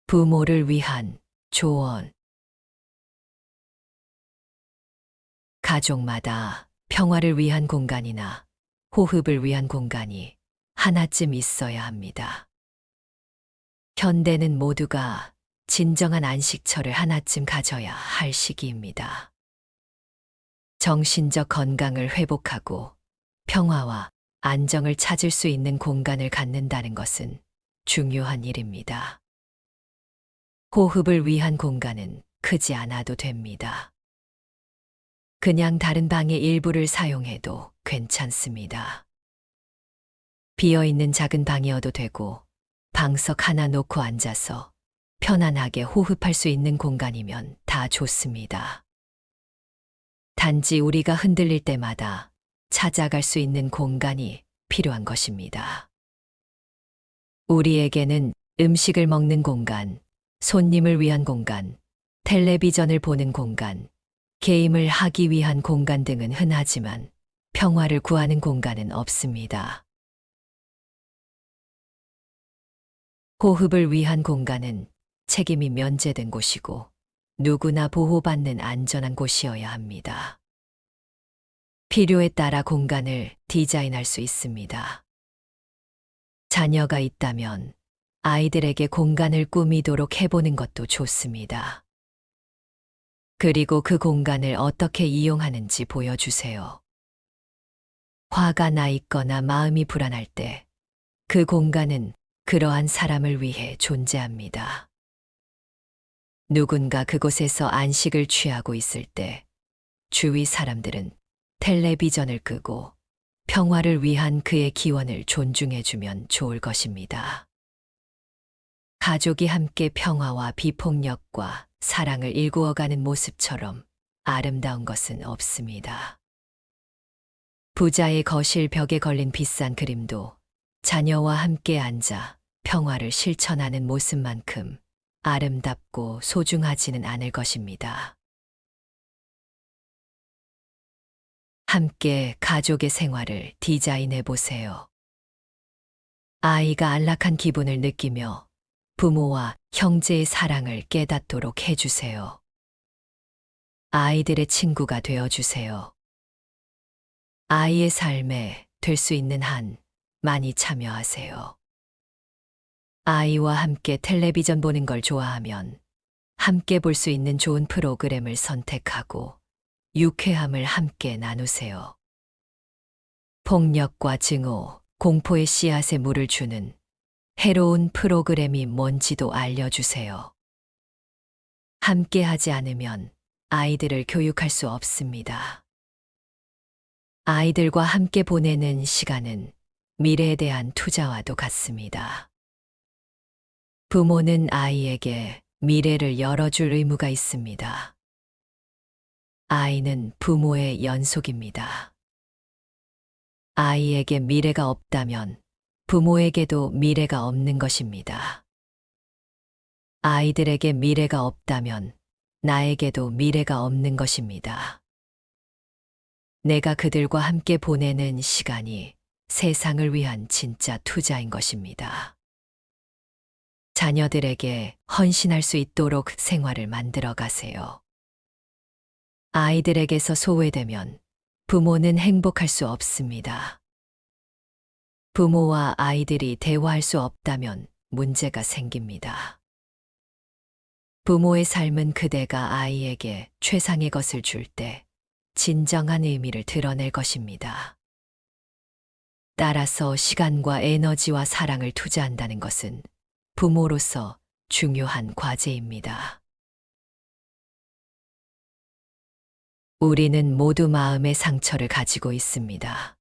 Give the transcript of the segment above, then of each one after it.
부모를 위한 조언. 가족마다 평화를 위한 공간이나 호흡을 위한 공간이 하나쯤 있어야 합니다. 현대는 모두가 진정한 안식처를 하나쯤 가져야 할 시기입니다. 정신적 건강을 회복하고 평화와 안정을 찾을 수 있는 공간을 갖는다는 것은 중요한 일입니다. 호흡을 위한 공간은 크지 않아도 됩니다. 그냥 다른 방의 일부를 사용해도 괜찮습니다. 비어있는 작은 방이어도 되고 방석 하나 놓고 앉아서 편안하게 호흡할 수 있는 공간이면 다 좋습니다. 단지 우리가 흔들릴 때마다 찾아갈 수 있는 공간이 필요한 것입니다. 우리에게는 음식을 먹는 공간, 손님을 위한 공간, 텔레비전을 보는 공간, 게임을 하기 위한 공간 등은 흔하지만 평화를 구하는 공간은 없습니다. 호흡을 위한 공간은 책임이 면제된 곳이고 누구나 보호받는 안전한 곳이어야 합니다. 필요에 따라 공간을 디자인할 수 있습니다. 자녀가 있다면 아이들에게 공간을 꾸미도록 해보는 것도 좋습니다. 그리고 그 공간을 어떻게 이용하는지 보여주세요. 화가 나 있거나 마음이 불안할 때 그 공간은 그러한 사람을 위해 존재합니다. 누군가 그곳에서 안식을 취하고 있을 때 주위 사람들은 텔레비전을 끄고 평화를 위한 그의 기원을 존중해주면 좋을 것입니다. 가족이 함께 평화와 비폭력과 사랑을 일구어가는 모습처럼 아름다운 것은 없습니다. 부자의 거실 벽에 걸린 비싼 그림도 자녀와 함께 앉아 평화를 실천하는 모습만큼 아름답고 소중하지는 않을 것입니다. 함께 가족의 생활을 디자인해 보세요. 아이가 안락한 기분을 느끼며 부모와 형제의 사랑을 깨닫도록 해주세요. 아이들의 친구가 되어주세요. 아이의 삶에 될 수 있는 한 많이 참여하세요. 아이와 함께 텔레비전 보는 걸 좋아하면 함께 볼 수 있는 좋은 프로그램을 선택하고 유쾌함을 함께 나누세요. 폭력과 증오, 공포의 씨앗에 물을 주는 해로운 프로그램이 뭔지도 알려주세요. 함께 하지 않으면 아이들을 교육할 수 없습니다. 아이들과 함께 보내는 시간은 미래에 대한 투자와도 같습니다. 부모는 아이에게 미래를 열어줄 의무가 있습니다. 아이는 부모의 연속입니다. 아이에게 미래가 없다면 부모에게도 미래가 없는 것입니다. 아이들에게 미래가 없다면 나에게도 미래가 없는 것입니다. 내가 그들과 함께 보내는 시간이 세상을 위한 진짜 투자인 것입니다. 자녀들에게 헌신할 수 있도록 생활을 만들어 가세요. 아이들에게서 소외되면 부모는 행복할 수 없습니다. 부모와 아이들이 대화할 수 없다면 문제가 생깁니다. 부모의 삶은 그대가 아이에게 최상의 것을 줄 때 진정한 의미를 드러낼 것입니다. 따라서 시간과 에너지와 사랑을 투자한다는 것은 부모로서 중요한 과제입니다. 우리는 모두 마음의 상처를 가지고 있습니다.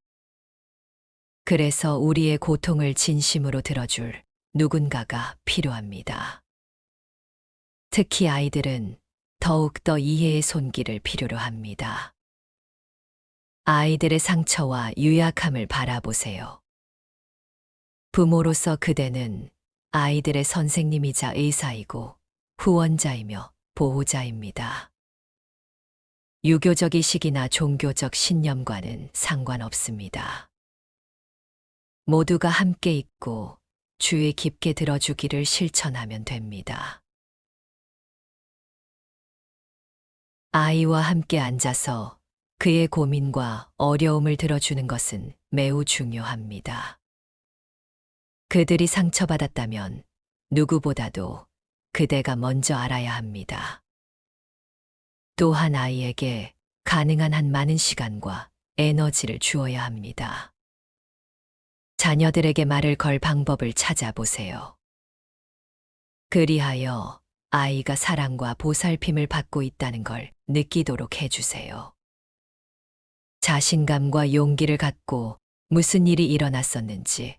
그래서 우리의 고통을 진심으로 들어줄 누군가가 필요합니다. 특히 아이들은 더욱더 이해의 손길을 필요로 합니다. 아이들의 상처와 유약함을 바라보세요. 부모로서 그대는 아이들의 선생님이자 의사이고 후원자이며 보호자입니다. 유교적이식이나 종교적 신념과는 상관없습니다. 모두가 함께 있고 주의 깊게 들어주기를 실천하면 됩니다. 아이와 함께 앉아서 그의 고민과 어려움을 들어주는 것은 매우 중요합니다. 그들이 상처받았다면 누구보다도 그대가 먼저 알아야 합니다. 또한 아이에게 가능한 한 많은 시간과 에너지를 주어야 합니다. 자녀들에게 말을 걸 방법을 찾아보세요. 그리하여 아이가 사랑과 보살핌을 받고 있다는 걸 느끼도록 해주세요. 자신감과 용기를 갖고 무슨 일이 일어났었는지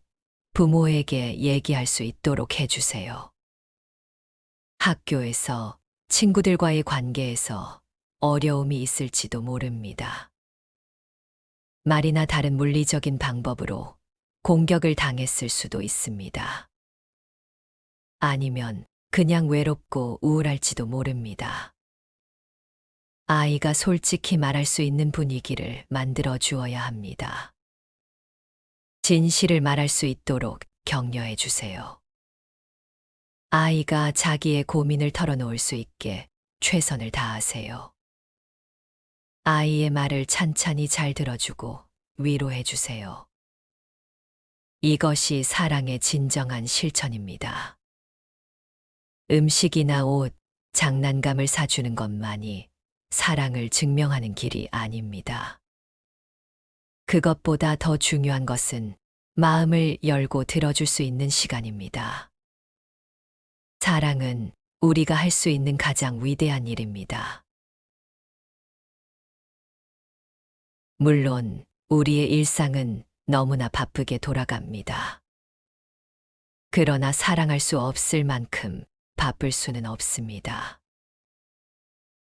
부모에게 얘기할 수 있도록 해주세요. 학교에서 친구들과의 관계에서 어려움이 있을지도 모릅니다. 말이나 다른 물리적인 방법으로 공격을 당했을 수도 있습니다. 아니면 그냥 외롭고 우울할지도 모릅니다. 아이가 솔직히 말할 수 있는 분위기를 만들어 주어야 합니다. 진실을 말할 수 있도록 격려해 주세요. 아이가 자기의 고민을 털어놓을 수 있게 최선을 다하세요. 아이의 말을 찬찬히 잘 들어주고 위로해 주세요. 이것이 사랑의 진정한 실천입니다. 음식이나 옷, 장난감을 사주는 것만이 사랑을 증명하는 길이 아닙니다. 그것보다 더 중요한 것은 마음을 열고 들어줄 수 있는 시간입니다. 사랑은 우리가 할 수 있는 가장 위대한 일입니다. 물론 우리의 일상은 너무나 바쁘게 돌아갑니다. 그러나 사랑할 수 없을 만큼 바쁠 수는 없습니다.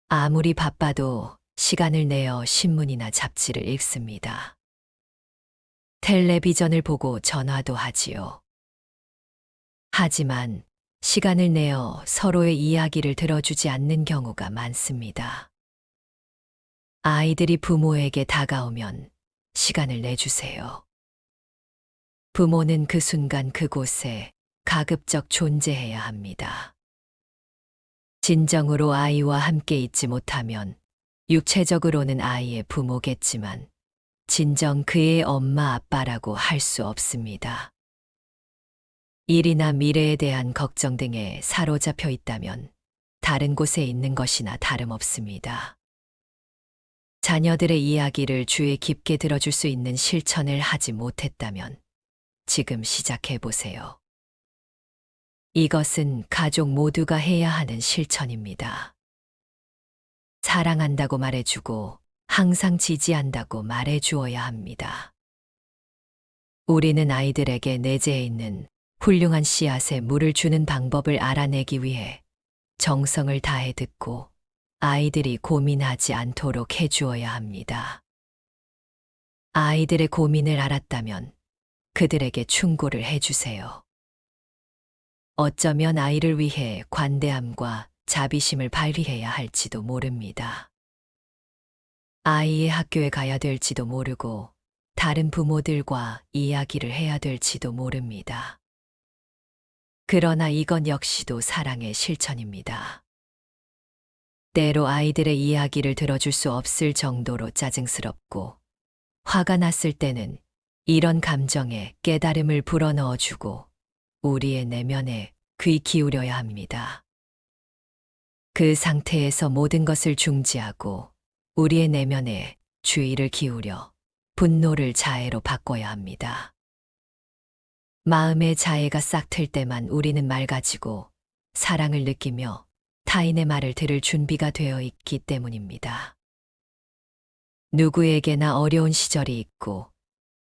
아무리 바빠도 시간을 내어 신문이나 잡지를 읽습니다. 텔레비전을 보고 전화도 하지요. 하지만 시간을 내어 서로의 이야기를 들어주지 않는 경우가 많습니다. 아이들이 부모에게 다가오면 시간을 내주세요. 부모는 그 순간 그곳에 가급적 존재해야 합니다. 진정으로 아이와 함께 있지 못하면 육체적으로는 아이의 부모겠지만 진정 그의 엄마 아빠라고 할 수 없습니다. 일이나 미래에 대한 걱정 등에 사로잡혀 있다면 다른 곳에 있는 것이나 다름없습니다. 자녀들의 이야기를 주의 깊게 들어줄 수 있는 실천을 하지 못했다면 지금 시작해 보세요. 이것은 가족 모두가 해야 하는 실천입니다. 사랑한다고 말해주고 항상 지지한다고 말해주어야 합니다. 우리는 아이들에게 내재해 있는 훌륭한 씨앗에 물을 주는 방법을 알아내기 위해 정성을 다해 듣고 아이들이 고민하지 않도록 해주어야 합니다. 아이들의 고민을 알았다면 그들에게 충고를 해주세요. 어쩌면 아이를 위해 관대함과 자비심을 발휘해야 할지도 모릅니다. 아이의 학교에 가야 될지도 모르고 다른 부모들과 이야기를 해야 될지도 모릅니다. 그러나 이건 역시도 사랑의 실천입니다. 때로 아이들의 이야기를 들어줄 수 없을 정도로 짜증스럽고 화가 났을 때는 이런 감정에 깨달음을 불어넣어주고 우리의 내면에 귀 기울여야 합니다. 그 상태에서 모든 것을 중지하고 우리의 내면에 주의를 기울여 분노를 자애로 바꿔야 합니다. 마음의 자애가 싹 틀 때만 우리는 맑아지고 사랑을 느끼며 타인의 말을 들을 준비가 되어 있기 때문입니다. 누구에게나 어려운 시절이 있고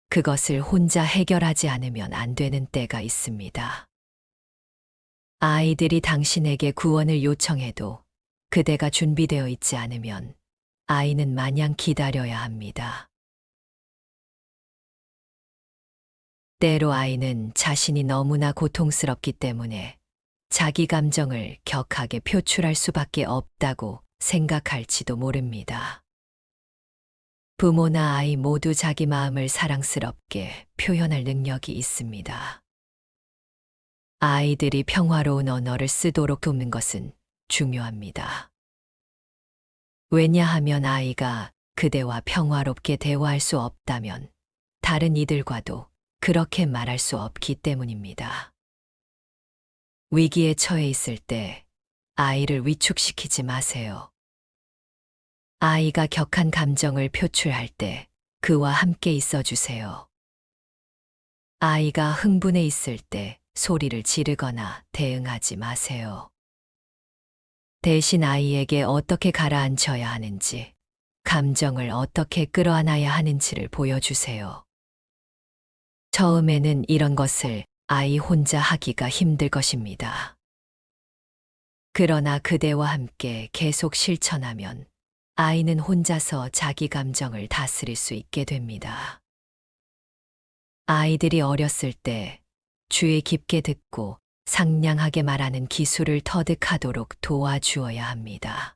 그것을 혼자 해결하지 않으면 안 되는 때가 있습니다. 아이들이 당신에게 구원을 요청해도 그대가 준비되어 있지 않으면 아이는 마냥 기다려야 합니다. 때로 아이는 자신이 너무나 고통스럽기 때문에 자기 감정을 격하게 표출할 수밖에 없다고 생각할지도 모릅니다. 부모나 아이 모두 자기 마음을 사랑스럽게 표현할 능력이 있습니다. 아이들이 평화로운 언어를 쓰도록 돕는 것은 중요합니다. 왜냐하면 아이가 그대와 평화롭게 대화할 수 없다면 다른 이들과도 그렇게 말할 수 없기 때문입니다. 위기에 처해 있을 때 아이를 위축시키지 마세요. 아이가 격한 감정을 표출할 때 그와 함께 있어 주세요. 아이가 흥분해 있을 때 소리를 지르거나 대응하지 마세요. 대신 아이에게 어떻게 가라앉혀야 하는지, 감정을 어떻게 끌어안아야 하는지를 보여주세요. 처음에는 이런 것을 아이 혼자 하기가 힘들 것입니다. 그러나 그대와 함께 계속 실천하면 아이는 혼자서 자기 감정을 다스릴 수 있게 됩니다. 아이들이 어렸을 때 주의 깊게 듣고 상냥하게 말하는 기술을 터득하도록 도와주어야 합니다.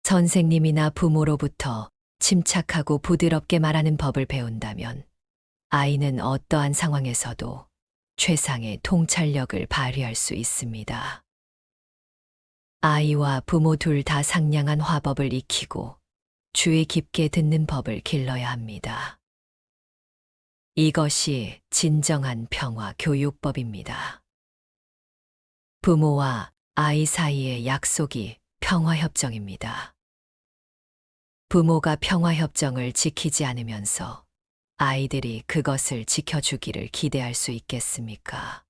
선생님이나 부모로부터 침착하고 부드럽게 말하는 법을 배운다면 아이는 어떠한 상황에서도 최상의 통찰력을 발휘할 수 있습니다. 아이와 부모 둘 다 상냥한 화법을 익히고 주의 깊게 듣는 법을 길러야 합니다. 이것이 진정한 평화 교육법입니다. 부모와 아이 사이의 약속이 평화협정입니다. 부모가 평화협정을 지키지 않으면서 아이들이 그것을 지켜주기를 기대할 수 있겠습니까?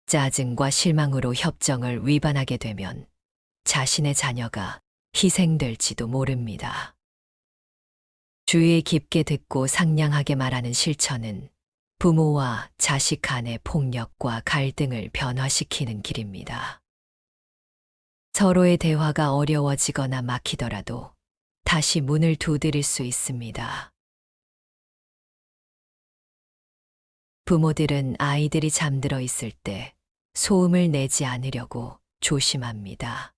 짜증과 실망으로 협정을 위반하게 되면 자신의 자녀가 희생될지도 모릅니다. 주의 깊게 듣고 상냥하게 말하는 실천은 부모와 자식 간의 폭력과 갈등을 변화시키는 길입니다. 서로의 대화가 어려워지거나 막히더라도 다시 문을 두드릴 수 있습니다. 부모들은 아이들이 잠들어 있을 때 소음을 내지 않으려고 조심합니다.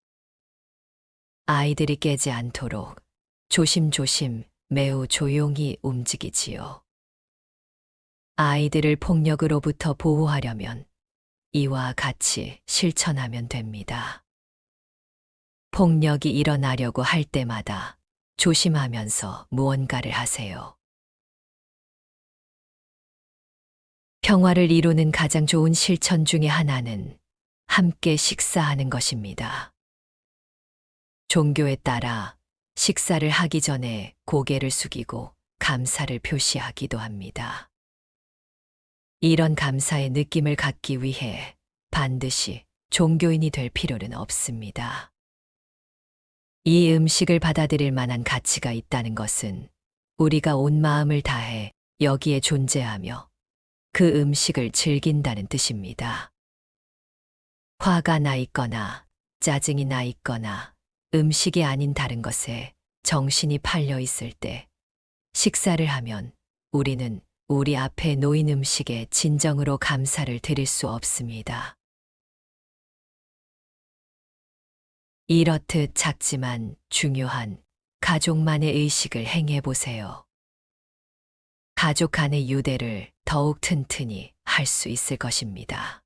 아이들이 깨지 않도록 조심조심 매우 조용히 움직이지요. 아이들을 폭력으로부터 보호하려면 이와 같이 실천하면 됩니다. 폭력이 일어나려고 할 때마다 조심하면서 무언가를 하세요. 평화를 이루는 가장 좋은 실천 중에 하나는 함께 식사하는 것입니다. 종교에 따라 식사를 하기 전에 고개를 숙이고 감사를 표시하기도 합니다. 이런 감사의 느낌을 갖기 위해 반드시 종교인이 될 필요는 없습니다. 이 음식을 받아들일 만한 가치가 있다는 것은 우리가 온 마음을 다해 여기에 존재하며 그 음식을 즐긴다는 뜻입니다. 화가 나 있거나 짜증이 나 있거나 음식이 아닌 다른 것에 정신이 팔려 있을 때 식사를 하면 우리는 우리 앞에 놓인 음식에 진정으로 감사를 드릴 수 없습니다. 이렇듯 작지만 중요한 가족만의 의식을 행해 보세요. 가족 간의 유대를 더욱 튼튼히 할 수 있을 것입니다.